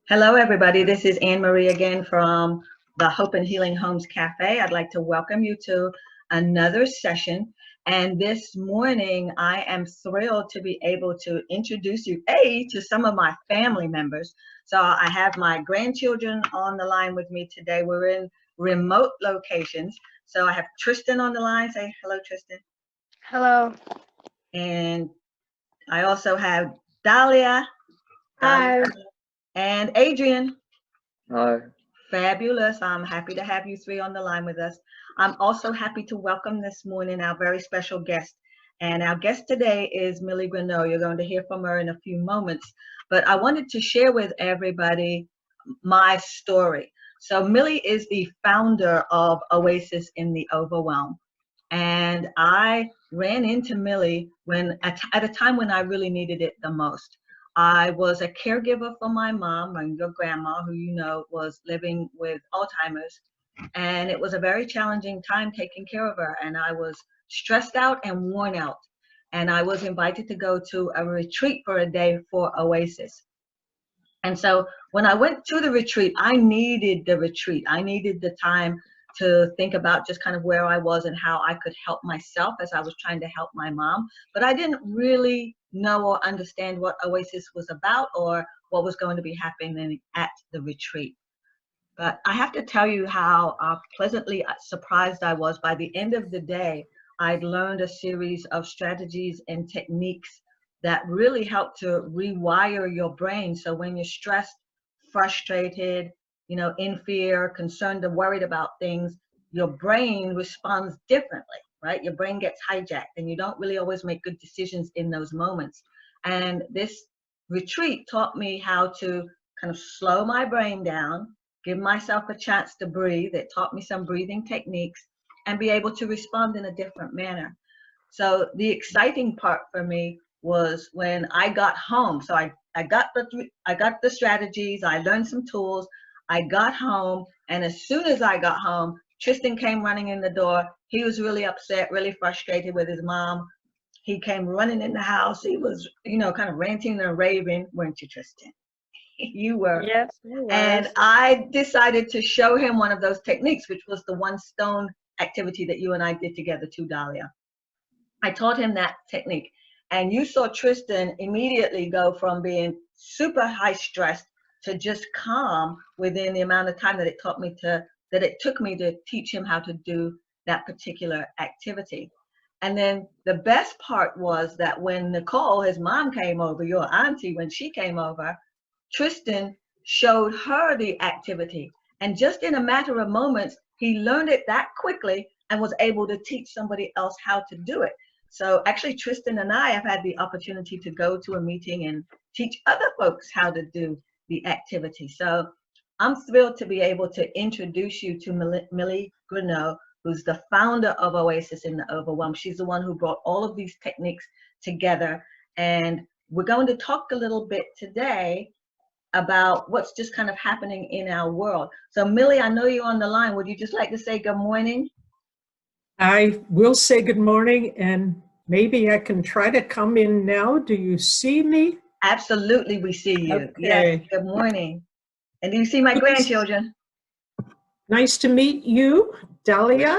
Hello, everybody. This is Anne Marie again from the Hope and Healing Homes Cafe. I'd like to welcome you to another session. And this morning, I am thrilled to be able to introduce you, to some of my family members. So I have my grandchildren on the line with me today. We're in remote locations. So I have Tristan on the line. Say hello, Tristan. Hello. And I also have Dahlia. Hi. And Adrian. Hi. Fabulous. I'm happy to have you three on the line with us. I'm also happy to welcome this morning our very special guest. And our guest today is Millie Grenough. You're going to hear from her in a few moments. But I wanted to share with everybody my story. So Millie is the founder of OASIS in the Overwhelm. And I ran into Millie at a time when I really needed it the most. I was a caregiver for my mom, your grandma, who you know was living with Alzheimer's. And it was a very challenging time taking care of her. And I was stressed out and worn out. And I was invited to go to a retreat for a day for OASIS. And so when I went to the retreat, I needed the retreat. I needed the time to think about just kind of where I was and how I could help myself as I was trying to help my mom. But I didn't really know or understand what OASIS was about or what was going to be happening at the retreat. But I have to tell you how pleasantly surprised I was. By the end of the day, I'd learned a series of strategies and techniques that really help to rewire your brain. So when you're stressed, frustrated, in fear, concerned or worried about things, your brain responds differently, right? Your brain gets hijacked and you don't really always make good decisions in those moments. And this retreat taught me how to kind of slow my brain down, give myself a chance to breathe. It taught me some breathing techniques and be able to respond in a different manner. So the exciting part for me was when I got home. So I got the strategies, I learned some tools, I got home, and as soon as I got home, Tristan came running in the door. He was really upset, really frustrated with his mom. He came running in the house. He was, kind of ranting and raving, weren't you, Tristan? You were. Yes, I was. And I decided to show him one of those techniques, which was the one stone activity that you and I did together too, Dahlia. I taught him that technique. And you saw Tristan immediately go from being super high stressed to just calm within the amount of time that it took me to teach him how to do that particular activity. And then the best part was that when Nicole, his mom, came over, your auntie, when she came over, Tristan showed her the activity. And just in a matter of moments, he learned it that quickly and was able to teach somebody else how to do it. So actually, Tristan and I have had the opportunity to go to a meeting and teach other folks how to do the activity. So I'm thrilled to be able to introduce you to Millie Grenough, who's the founder of OASIS in the Overwhelm. She's the one who brought all of these techniques together. And we're going to talk a little bit today about what's just kind of happening in our world. So Millie, I know you're on the line. Would you just like to say good morning? I will say good morning, and maybe I can try to come in now. Do you see me? Absolutely, we see you. Okay. Yes, good morning. And do you see my grandchildren? Nice to meet you, Dahlia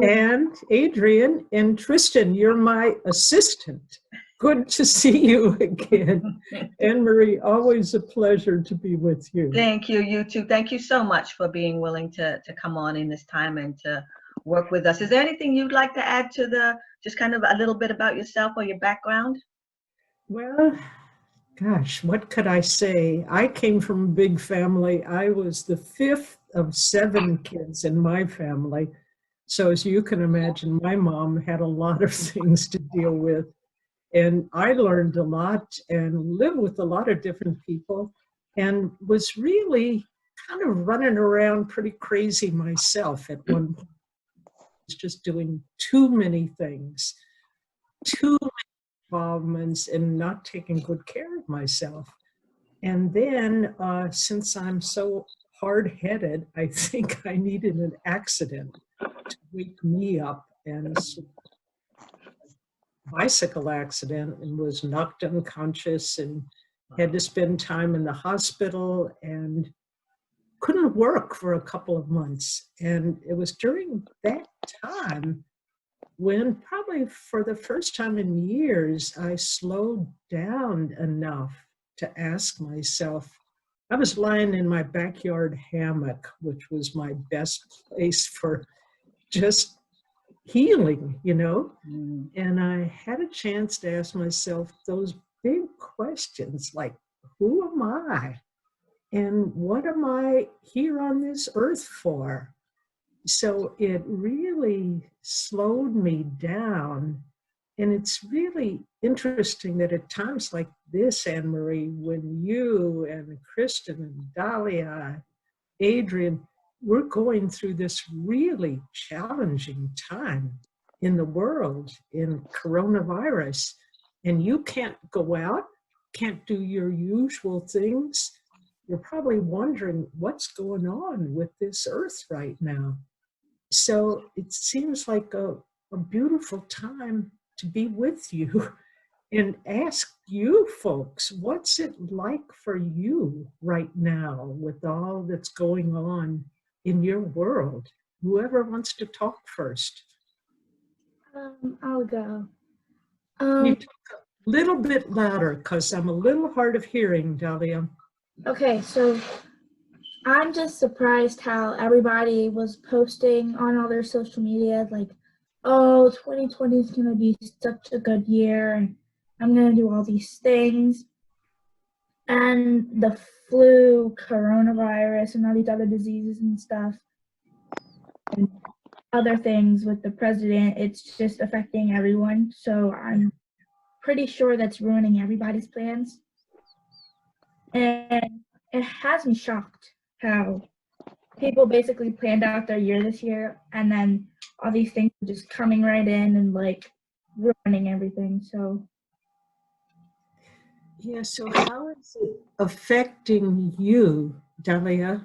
and Adrian, and Tristan. You're my assistant. Good to see you again. Anne-Marie, always a pleasure to be with you. Thank you, you too. Thank you so much for being willing to come on in this time and to work with us. Is there anything you'd like to add to just kind of a little bit about yourself or your background? Well, gosh, what could I say? I came from a big family. I was the fifth of 7 kids in my family. So as you can imagine, my mom had a lot of things to deal with. And I learned a lot and lived with a lot of different people and was really kind of running around pretty crazy myself at one point. I was just doing too many things, too many involvements, and not taking good care of myself. And then since I'm so hard-headed, I think I needed an accident to wake me up, and bicycle accident and was knocked unconscious and had to spend time in the hospital and couldn't work for a couple of months. And it was during that time when, probably for the first time in years, I slowed down enough to ask myself. I was lying in my backyard hammock, which was my best place for just healing, and I had a chance to ask myself those big questions like, who am I? And what am I here on this earth for? So it really slowed me down. And it's really interesting that at times like this, Anne Marie, when you and Tristan and Dahlia, Adrian, we're going through this really challenging time in the world, in coronavirus, and you can't go out, can't do your usual things. You're probably wondering what's going on with this earth right now. So it seems like a beautiful time to be with you and ask you folks, what's it like for you right now with all that's going on in your world? Whoever wants to talk first. I'll go. Can you talk a little bit louder because I'm a little hard of hearing, Dahlia. Okay, so I'm just surprised how everybody was posting on all their social media, like, oh, 2020 is going to be such a good year, and I'm going to do all these things. And the flu, coronavirus, and all these other diseases and stuff, and other things with the president, it's just affecting everyone. So I'm pretty sure that's ruining everybody's plans. And it has me shocked how people basically planned out their year this year, and then all these things are just coming right in and like ruining everything. So yeah, so how is it affecting you, Dahlia?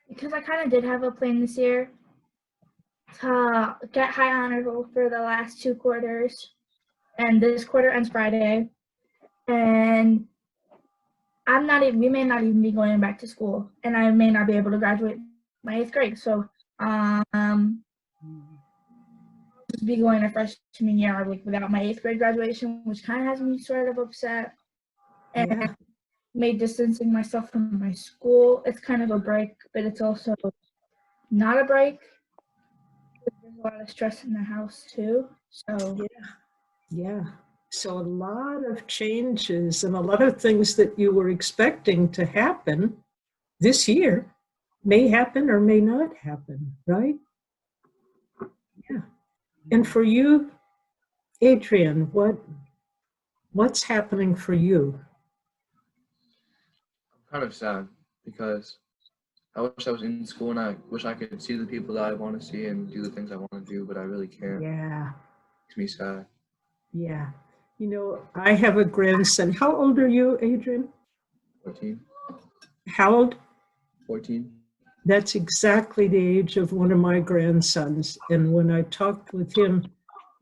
because I kind of did have a plan this year to get high honor roll for the last 2 quarters, and this quarter ends Friday, and we may not even be going back to school, and I may not be able to graduate my 8th grade. So just be going to freshman year like without my 8th grade graduation, which kind of has me sort of upset. And Yeah. made distancing myself from my school. It's kind of a break, but it's also not a break. There's a lot of stress in the house too. So Yeah. So a lot of changes and a lot of things that you were expecting to happen this year may happen or may not happen, right? Yeah. And for you, Adrian, what's happening for you? I'm kind of sad because I wish I was in school and I wish I could see the people that I want to see and do the things I want to do, but I really can't. Yeah. Makes me sad. Yeah. I have a grandson. How old are you, Adrian? 14. How old? 14. That's exactly the age of one of my grandsons. And when I talked with him,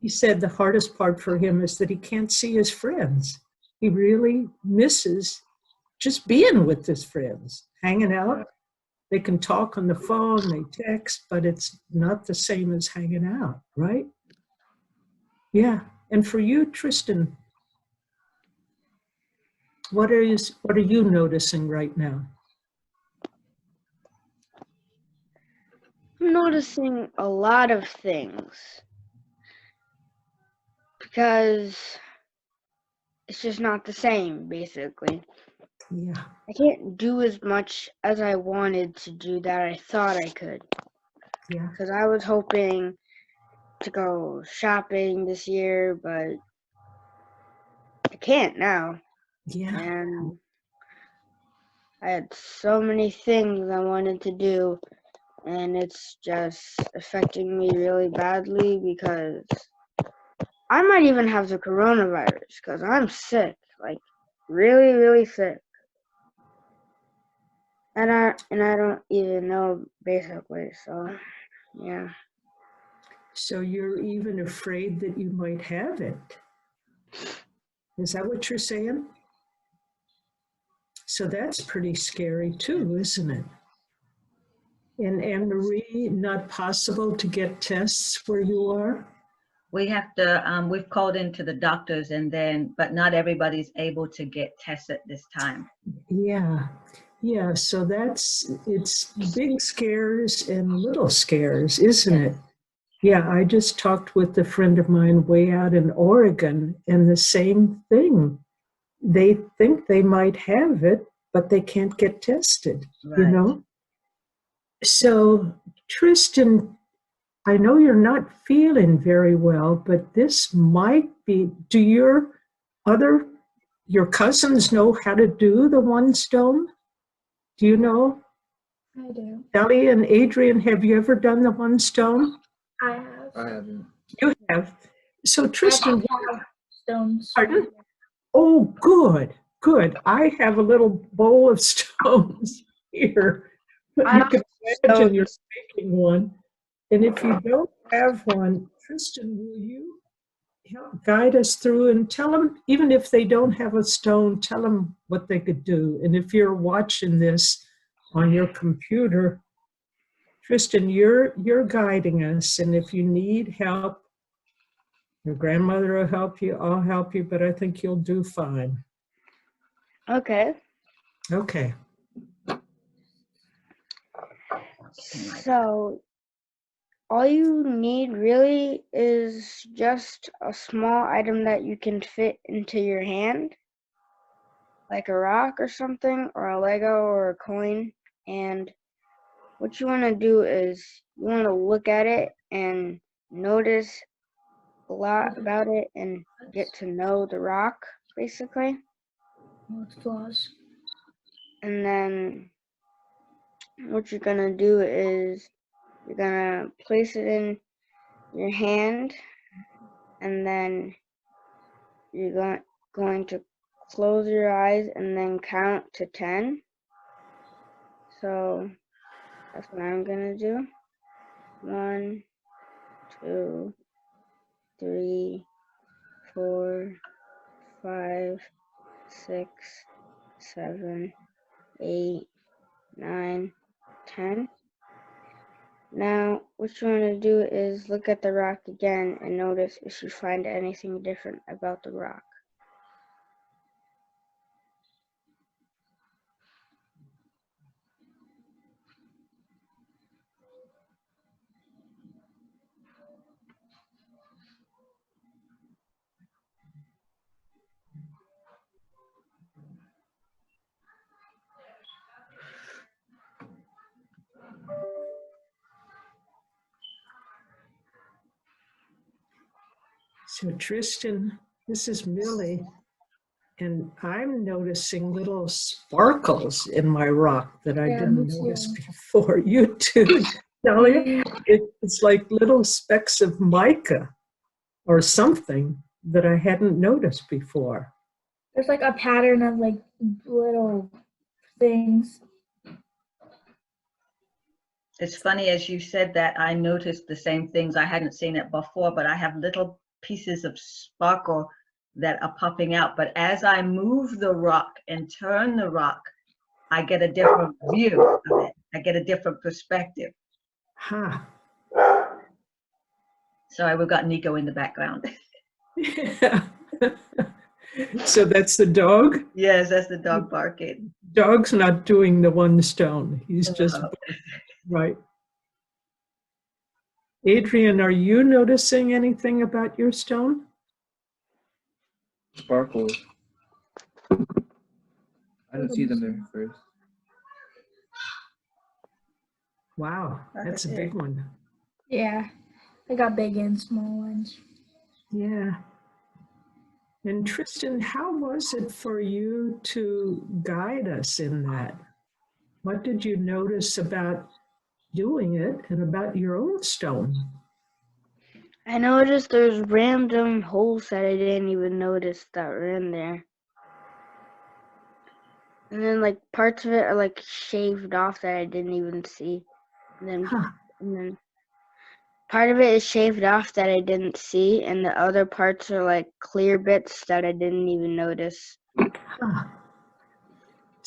he said the hardest part for him is that he can't see his friends. He really misses just being with his friends, hanging out. Yeah. They can talk on the phone, they text, but it's not the same as hanging out, right? Yeah. And for you, Tristan, what are you noticing right now? I'm noticing a lot of things because it's just not the same, basically. Yeah. I can't do as much as I wanted to do that I thought I could. Yeah. Because I was hoping to go shopping this year, but I can't now. Yeah. And I had so many things I wanted to do, and it's just affecting me really badly because I might even have the coronavirus because I'm sick, like really, really sick. And I don't even know basically, so yeah. So you're even afraid that you might have it. Is that what you're saying? So that's pretty scary too, isn't it? And Anne Marie, not possible to get tests where you are? We have to, we've called into the doctors but not everybody's able to get tests at this time. Yeah. Yeah, so it's big scares and little scares, isn't it? Yeah, I just talked with a friend of mine way out in Oregon, and the same thing. They think they might have it, but they can't get tested, you Right. know? So, Tristan, I know you're not feeling very well, but this might be, do your cousins know how to do the one stone? Do you know? I do. Dahlia and Adrian, have you ever done the one stone? I have. I haven't. You have. So Tristan, I have stones. pardon? Oh, good, good. I have a little bowl of stones here. I You can imagine stones. you're making one. And if you don't have one, Tristan, will you help guide us through and tell them, even if they don't have a stone, tell them what they could do. And if you're watching this on your computer, Tristan, you're guiding us, and if you need help, your grandmother will help you, I'll help you, but I think you'll do fine. Okay. Okay. So all you need really is just a small item that you can fit into your hand, like a rock or something, or a Lego or a coin. And what you want to do is you want to look at it and notice a lot about it and get to know the rock, basically. Its flaws. And then what you're going to do is you're going to place it in your hand, and then you're going to close your eyes and then count to 10. So that's what I'm going to do. 1, 2, 3, 4, 5, 6, 7, 8, 9, 10. Now, what you want to do is look at the rock again and notice if you find anything different about the rock. So Tristan, this is Millie, and I'm noticing little sparkles in my rock that I Yeah, didn't me too. notice before. You too, Dahlia? It's like little specks of mica or something that I hadn't noticed before. There's like a pattern of like little things. It's funny, as you said that, I noticed the same things. I hadn't seen it before, but I have little pieces of sparkle that are popping out. But as I move the rock and turn the rock, I get a different view of it. I get a different perspective. Huh. Sorry, we've got Nico in the background. Yeah. So that's the dog? Yes, that's the dog barking. Dog's not doing the one stone. He's just No. right. Adrian, are you noticing anything about your stone? Sparkles. I didn't see them there first. Wow, that's a big one. Yeah, I got big and small ones. Yeah. And Tristan, how was it for you to guide us in that? What did you notice about doing it and about your own stone? I noticed there's random holes that I didn't even notice that were in there. And then like parts of it are like shaved off that I didn't even see. And then part of it is shaved off that I didn't see, and the other parts are like clear bits that I didn't even notice. Huh.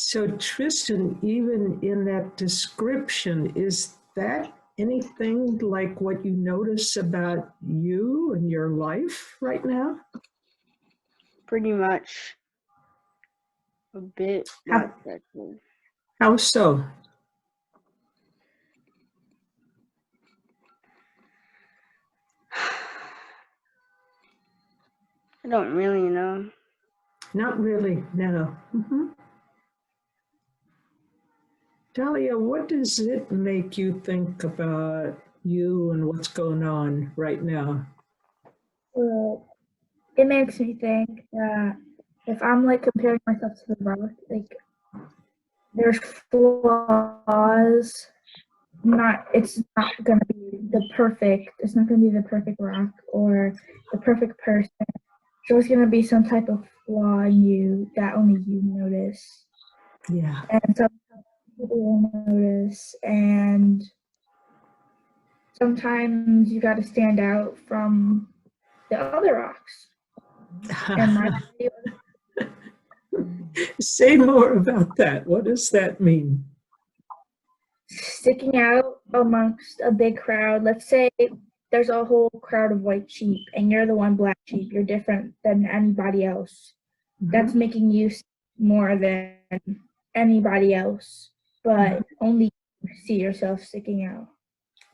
So Tristan, even in that description, is that anything like what you notice about you and your life right now? Pretty much a bit How, not that good. how so? I don't really know. Not really, no. Dahlia, what does it make you think about you and what's going on right now? Well, it makes me think that if I'm like comparing myself to the rock, like there's flaws. It's not gonna be the perfect. It's not gonna be the perfect rock or the perfect person. There's gonna be some type of flaw in you that only you notice, Yeah. and some people will notice. And sometimes you got to stand out from the other rocks. And my Say more about that. What does that mean? sticking out amongst a big crowd. Let's say there's a whole crowd of white sheep and you're the one black sheep. You're different than anybody else. That's making you more than anybody else, but only you see yourself sticking out.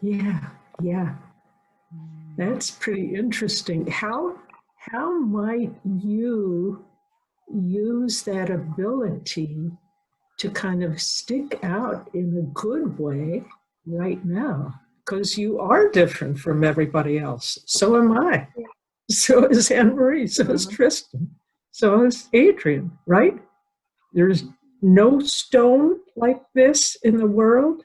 Yeah, yeah. That's pretty interesting. How might you use that ability to kind of stick out in a good way right now? Because you are different from everybody else. So am I. Yeah. So is Anne Marie. So is Tristan. So is Adrian, right? There's no stone like this in the world.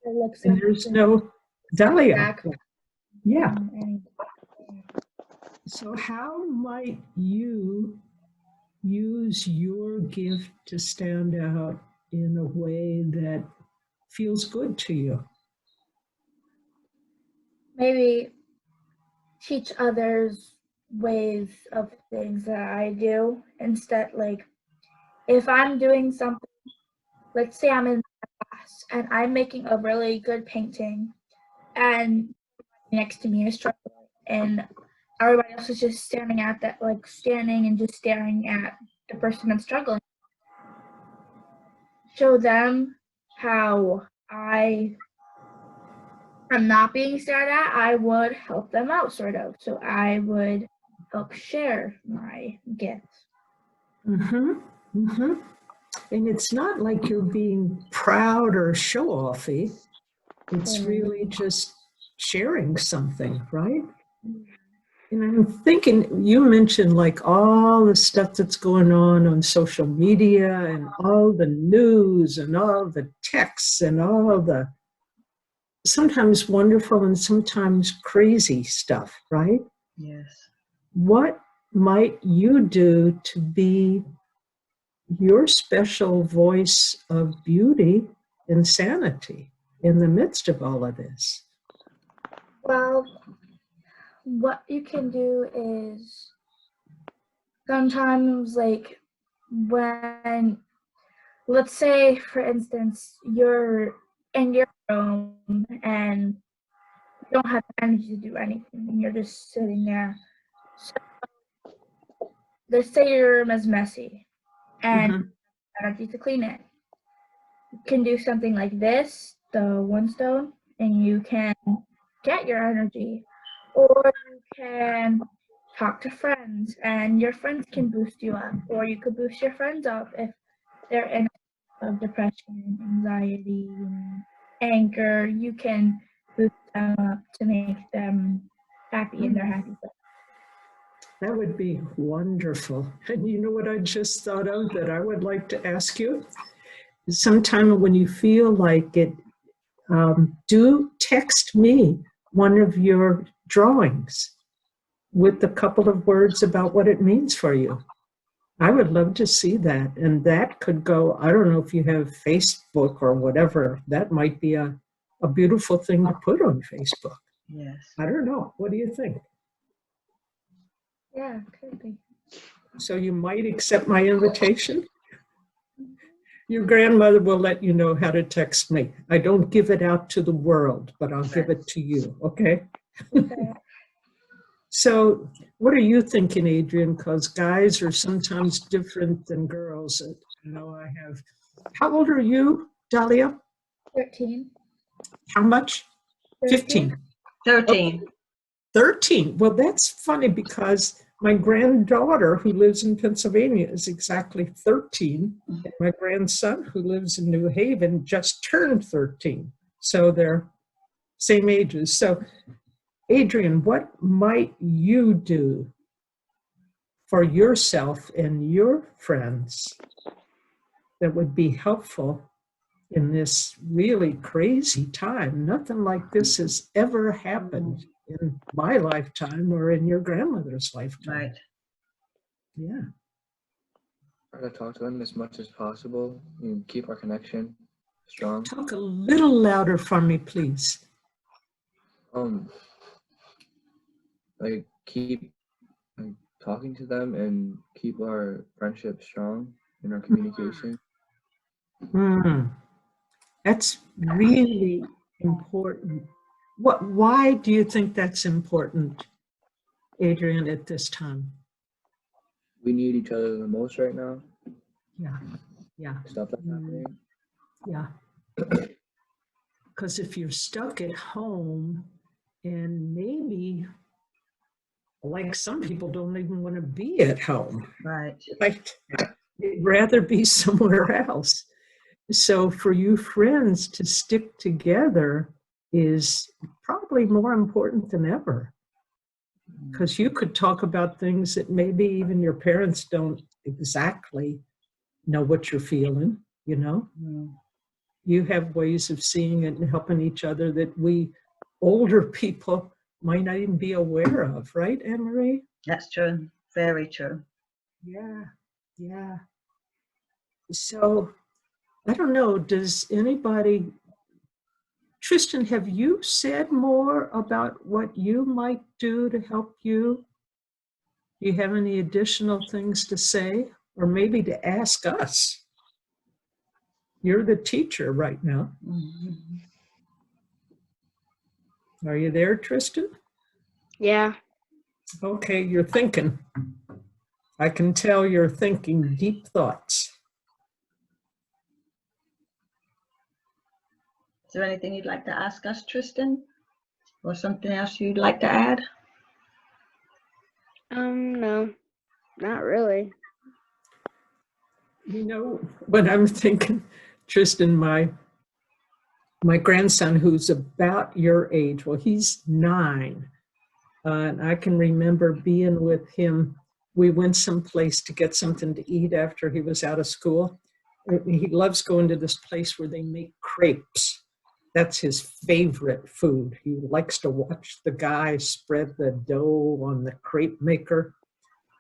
It looks And like there's no Dahlia. back. Yeah. And So how might you use your gift to stand out in a way that feels good to you? maybe teach others ways of things that I do instead. Like if I'm doing something, let's say I'm in class and I'm making a really good painting and next to me is struggling and everybody else is just standing at that, like standing and just staring at the person that's struggling. Show them how I'm not being stared at. I would help them out, sort of. So I would help share my gifts. And it's not like you're being proud or show-offy. It's really just sharing something, right? And I'm thinking, you mentioned like all the stuff that's going on social media and all the news and all the texts and all the sometimes wonderful and sometimes crazy stuff, right? Yes. What might you do to be your special voice of beauty and sanity in the midst of all of this? Well, what you can do is sometimes, like, when, let's say, for instance, you're in your room and you don't have energy to do anything and you're just sitting there. So, let's say your room is messy and energy to clean it. You can do something like this, the one stone, and you can get your energy. Or you can talk to friends and your friends can boost you up. Or you could boost your friends up if they're in of depression, anxiety, and anger. You can boost them up to make them happy in their happy place. That would be wonderful. And you know what I just thought of that I would like to ask you? Sometime when you feel like it, do text me one of your drawings with a couple of words about what it means for you. I would love to see that. And that could go, I don't know if you have Facebook or whatever, that might be a beautiful thing to put on Facebook. Yes. I don't know. What do you think? Yeah, could be. So you might accept my invitation? Your grandmother will let you know how to text me. I don't give it out to the world, but I'll give it to you, okay? Okay. So what are you thinking, Adrian? Because guys are sometimes different than girls. I know I have. How old are you, Dahlia? 13. How much? 13. 13. 13. Well, that's funny because my granddaughter who lives in Pennsylvania is exactly 13. And my grandson who lives in New Haven just turned 13. So they're same ages. So Adrian, what might you do for yourself and your friends that would be helpful in this really crazy time? Nothing like this has ever happened in my lifetime or in your grandmother's lifetime. Right. Yeah. Try to talk to them as much as possible and keep our connection strong. Talk a little louder for me, please. Like keep talking to them and keep our friendship strong in our communication. That's really important. Why do you think that's important, Adrian, at this time? We need each other the most right now. Yeah. Stuff that's happening. Yeah. Because if you're stuck at home and maybe, like some people don't even want to be at home, Right. like they'd rather be somewhere else. So for you friends to stick together is probably more important than ever. Because you could talk about things that maybe even your parents don't exactly know what you're feeling, you know? You have ways of seeing it and helping each other that we older people might not even be aware of, right, Anne-Marie? That's true. Very true. Yeah. So, I don't know, does anybody, Tristan, have you said more about what you might do to help you? Do you have any additional things to say or maybe to ask us? You're the teacher right now. Are you there, Tristan? Yeah. Okay, you're thinking. I can tell you're thinking deep thoughts. Is there anything you'd like to ask us, Tristan? Or something else you'd like to add? No, not really. You know, when I'm thinking, Tristan, my grandson, who's about your age, well, he's 9. And I can remember being with him. We went someplace to get something to eat after he was out of school. He loves going to this place where they make crepes. That's his favorite food. He likes to watch the guy spread the dough on the crepe maker.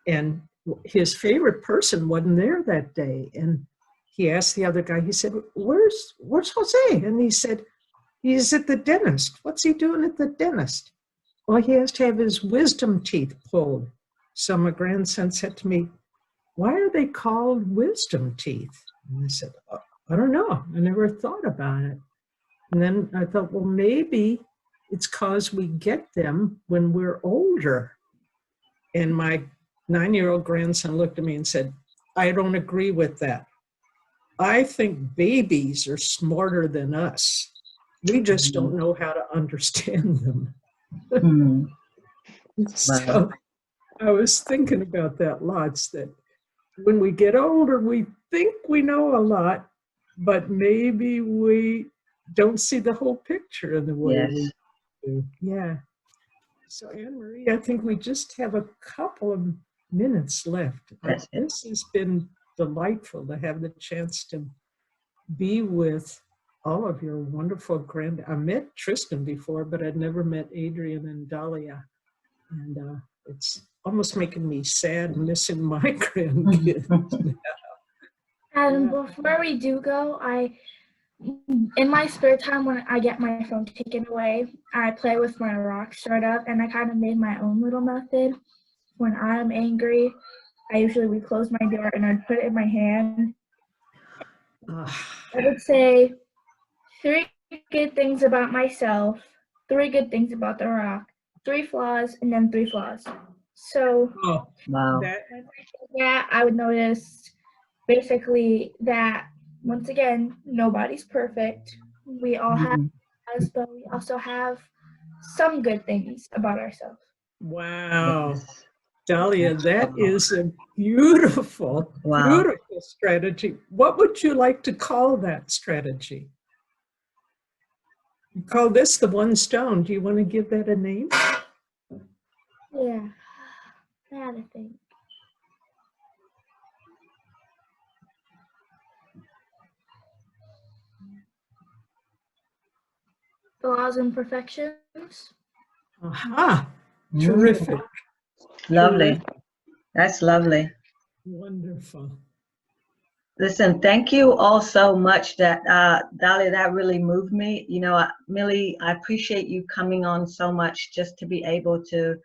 And his favorite person wasn't there that day. And he asked the other guy, he said, where's Jose? And he said, he's at the dentist. What's he doing at the dentist? Well, he has to have his wisdom teeth pulled. So my grandson said to me, why are they called wisdom teeth? And I said, oh, I don't know. I never thought about it. And then I thought, well, maybe it's because we get them when we're older. And my 9-year-old grandson looked at me and said, I don't agree with that. I think babies are smarter than us. We just don't know how to understand them. So I was thinking about that lots, that when we get older, we think we know a lot, but maybe we don't see the whole picture in the way we do. Yeah. So Anne-Marie, I think we just have a couple of minutes left. This has been delightful to have the chance to be with all of your wonderful I met Tristan before, but I'd never met Adrian and Dahlia. And it's almost making me sad missing my grandkids. And before we do go, in my spare time when I get my phone taken away, I play with my rock startup, and I kind of made my own little method. When I'm angry, I usually would close my door and I'd put it in my hand. I would say 3 good things about myself, 3 good things about The Rock, 3 flaws, and then 3 flaws. So Oh, Wow. that, yeah, I would notice basically that once again, nobody's perfect. We all have us, but we also have some good things about ourselves. wow. Yes. Dahlia, that is a beautiful, Wow. beautiful strategy. What would you like to call that strategy? You call this the one stone. Do you want to give that a name? Yeah, I had to think. Flaws and perfections. Aha, Mm. terrific. Lovely. Terrific. That's lovely. Wonderful. Listen, thank you all so much. That Dahlia, that really moved me. You know, Millie, I appreciate you coming on so much just to be able to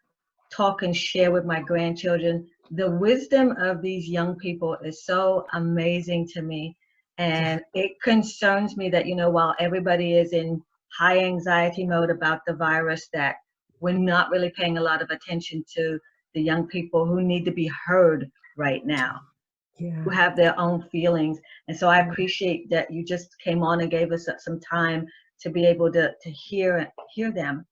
talk and share with my grandchildren. The wisdom of these young people is so amazing to me. And it concerns me that, you know, while everybody is in high anxiety mode about the virus, that we're not really paying a lot of attention to the young people who need to be heard right now, Yeah. who have their own feelings. And so I appreciate that you just came on and gave us some time to be able to hear them.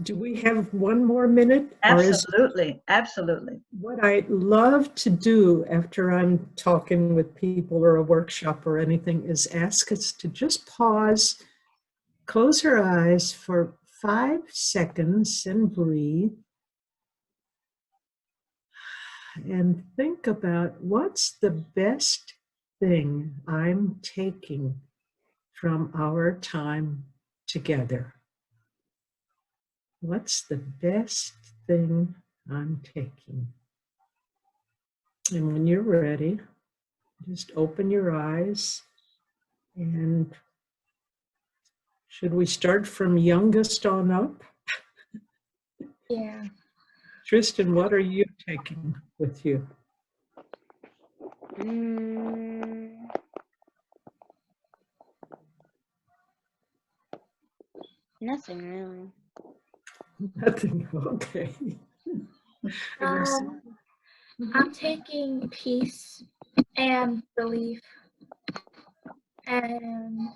Do we have one more minute? Absolutely, absolutely. What I love to do after I'm talking with people or a workshop or anything is ask us to just pause, close our eyes for 5 seconds and breathe. And think about what's the best thing I'm taking from our time together. What's the best thing I'm taking? And when you're ready, just open your eyes. And should we start from youngest on up? Yeah. Tristan, what are you taking with you? Nothing really. Nothing. Okay. I'm taking peace and relief and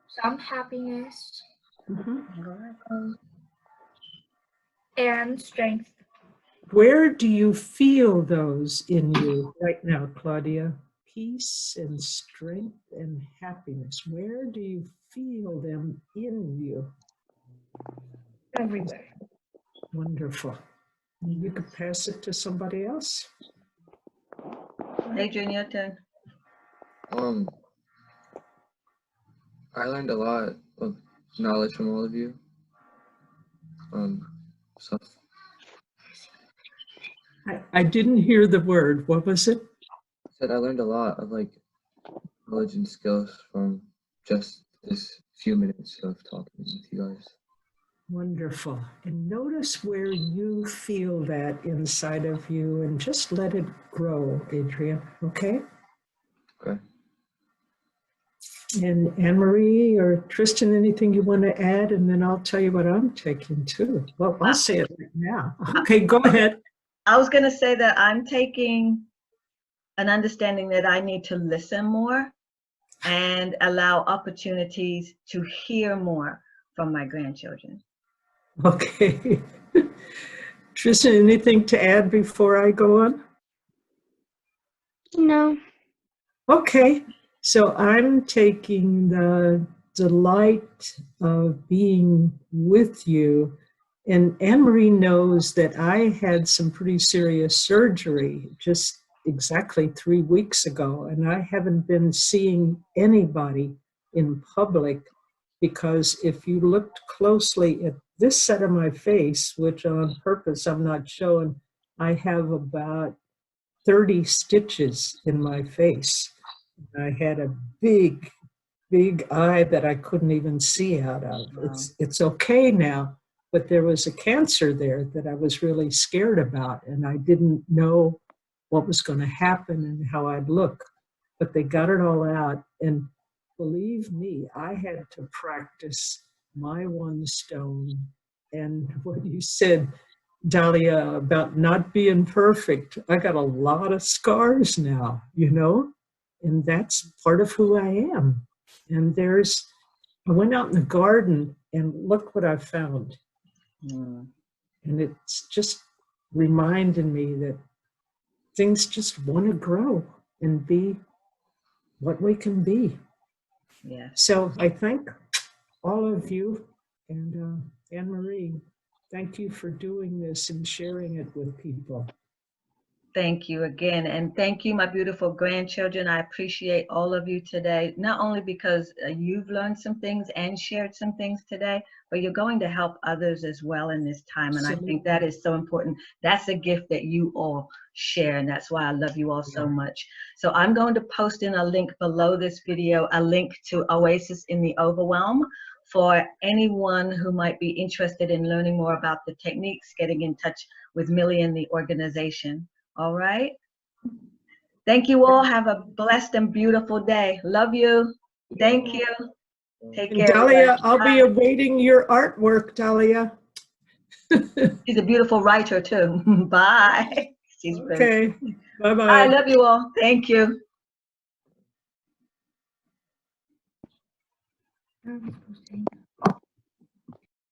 some happiness and strength. Where do you feel those in you right now, Claudia? Peace and strength and happiness. Where do you feel them in you? Everywhere. Wonderful. You could pass it to somebody else. Adrian, your turn. I learned a lot of knowledge from all of you. So I didn't hear the word. What was it? I said I learned a lot of like knowledge and skills from just this few minutes of talking with you guys. Wonderful. And notice where you feel that inside of you and just let it grow, Adrian. Okay? Okay. And Anne-Marie or Tristan, anything you want to add? And then I'll tell you what I'm taking too. Well, I'll say it right now. Okay, go ahead. I was going to say that I'm taking an understanding that I need to listen more and allow opportunities to hear more from my grandchildren. Okay. Tristan, anything to add before I go on? No. Okay. So I'm taking the delight of being with you. And Anne-Marie knows that I had some pretty serious surgery just exactly 3 weeks ago, and I haven't been seeing anybody in public because if you looked closely at this side of my face, which on purpose I'm not showing, I have about 30 stitches in my face. I had a big eye that I couldn't even see out of. Wow. It's okay now, but there was a cancer there that I was really scared about, and I didn't know what was going to happen and how I'd look. but they got it all out. And believe me, I had to practice my one stone. And what you said, Dahlia, about not being perfect, I got a lot of scars now, you know, and that's part of who I am. And I went out in the garden and look what I found. Mm. And it's just reminded me that things just want to grow and be what we can be. Yes. So I thank all of you, and Anne-Marie, thank you for doing this and sharing it with people. Thank you again. And thank you, my beautiful grandchildren. I appreciate all of you today, not only because you've learned some things and shared some things today, but you're going to help others as well in this time. And I think that is so important. That's a gift that you all share. And that's why I love you all so much. So I'm going to post in a link below this video, a link to OASIS in the Overwhelm for anyone who might be interested in learning more about the techniques, getting in touch with Millie and the organization. All right. Thank you all. Have a blessed and beautiful day. Love you. Thank you. Take And care. Dahlia, I'll be Bye. awaiting your artwork, Dahlia. She's a beautiful writer too. Bye. She's brilliant. Okay. Bye-bye. I love you all. Thank you. I was supposed to hang up.